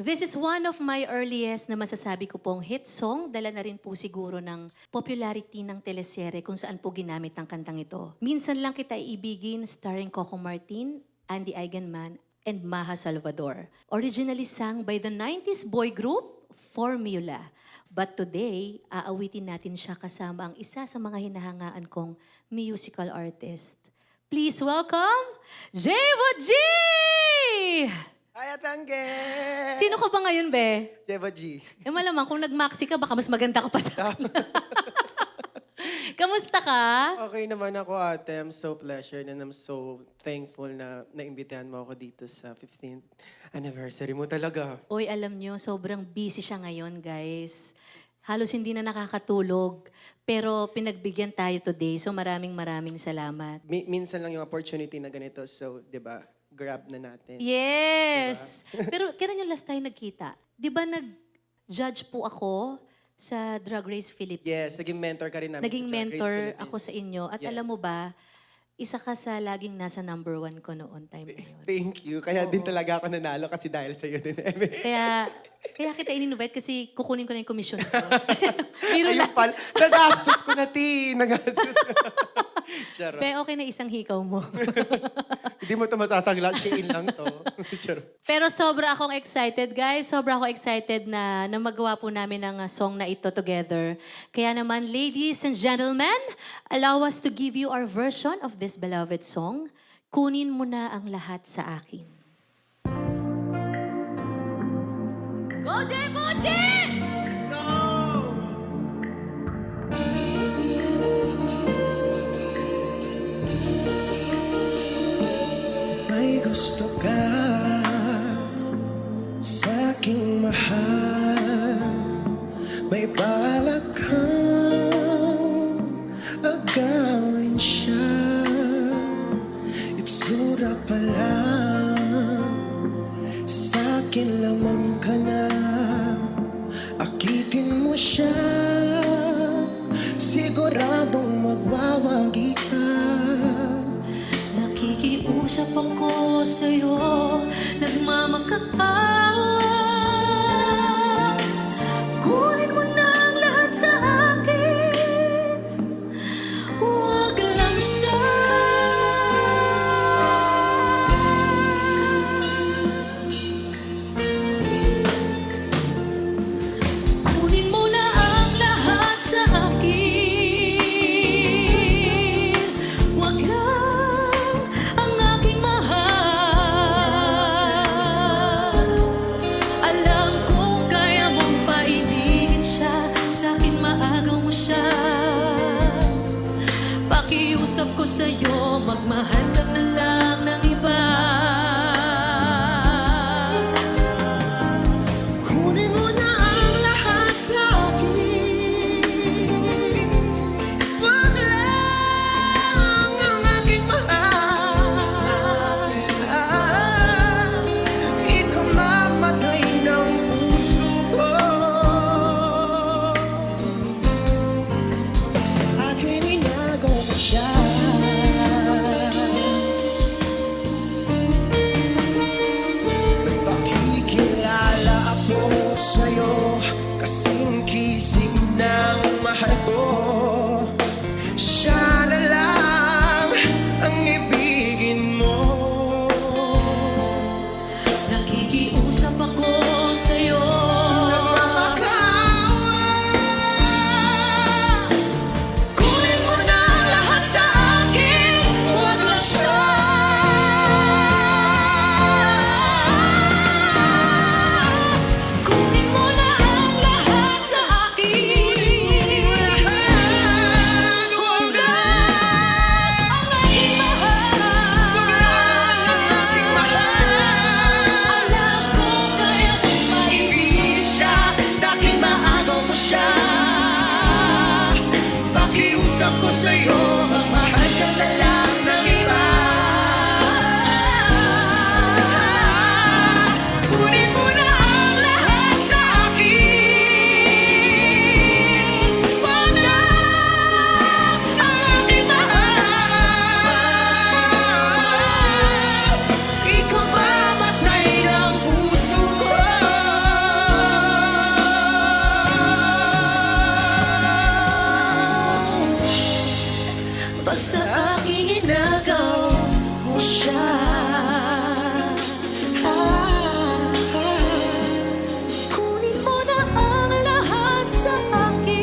This is one of my earliest na masasabi ko pong hit song. Dala na rin po siguro ng popularity ng teleserye kung saan po ginamit ang kantang ito. Minsan lang kita iibigin, starring Coco Martin, Andy Eigenman, and Maha Salvador. Originally sang by the 90s boy group, Formula. But today, aawitin natin siya kasama ang isa sa mga hinahangaan kong musical artist. Please welcome, Jevo G! Ay, Atangge! Sino ka ba ngayon, be? Jevo G. Eh malamang, kung nag-maxi ka, baka mas maganda ka pa sa akin. Kamusta ka? Okay naman ako, ate. I'm so pleasured and I'm so thankful na naimbitahan mo ako dito sa 15th anniversary mo talaga. Uy, alam nyo, sobrang busy siya ngayon, guys. Halos hindi na nakakatulog. Pero pinagbigyan tayo today, so maraming salamat. Minsan lang yung opportunity na ganito, so, di ba, grab na natin. Yes! Pero kailan yung last tayo nagkita? Di ba nag-judge po ako sa Drag Race Philippines? Yes, naging mentor ka rin namin Naging sa Drag Race mentor Philippines. ako sa inyo. At Yes. alam mo ba, isa ka sa laging nasa #1 ko noon time na yun. Thank you. Kaya din talaga ako nanalo kasi dahil sa'yo din. Kaya kita in-invite kasi kukunin ko na yung commission ko. Biro Ayun lang. pala. Nagastos ko na, Ti. Nagastos. Charot. Pero okay na isang hikaw mo. Hindi mo ito masasangla. Shein lang to. Charot. Pero sobra akong excited, guys. Sobra akong excited na magawa po namin ang song na ito together. Kaya naman, ladies and gentlemen, allow us to give you our version of this beloved song. Kunin mo na ang lahat sa akin. Go, Jevo G! Let's go! May gusto ka sa aking mahal. May balak kang agawin siya. Itsura pa lang, sa akin lamang ka na. Akitin mo siya, siguradong magwawagi ka. Nakikiusap ako sa'yo, nagmamakaawa. Kunin mo na ang lahat sa akin, huwag lang siya. Kunin mo na ang lahat sa akin, huwag lang ang aking mahal. Alam kong kaya mong paibigin siya, sa akin maagaw mo siya. Pakiusap ko sa'yo, magmahal ka na lang ng iba. Kunin mo na ang lahat sa akin. Wag lang ang aking mahal. Ikaw mamatay ng puso ko. Pag sa akin inagaw mo siya. Pag sa aking inagaw mo siya. Kunin mo na ang lahat sa akin.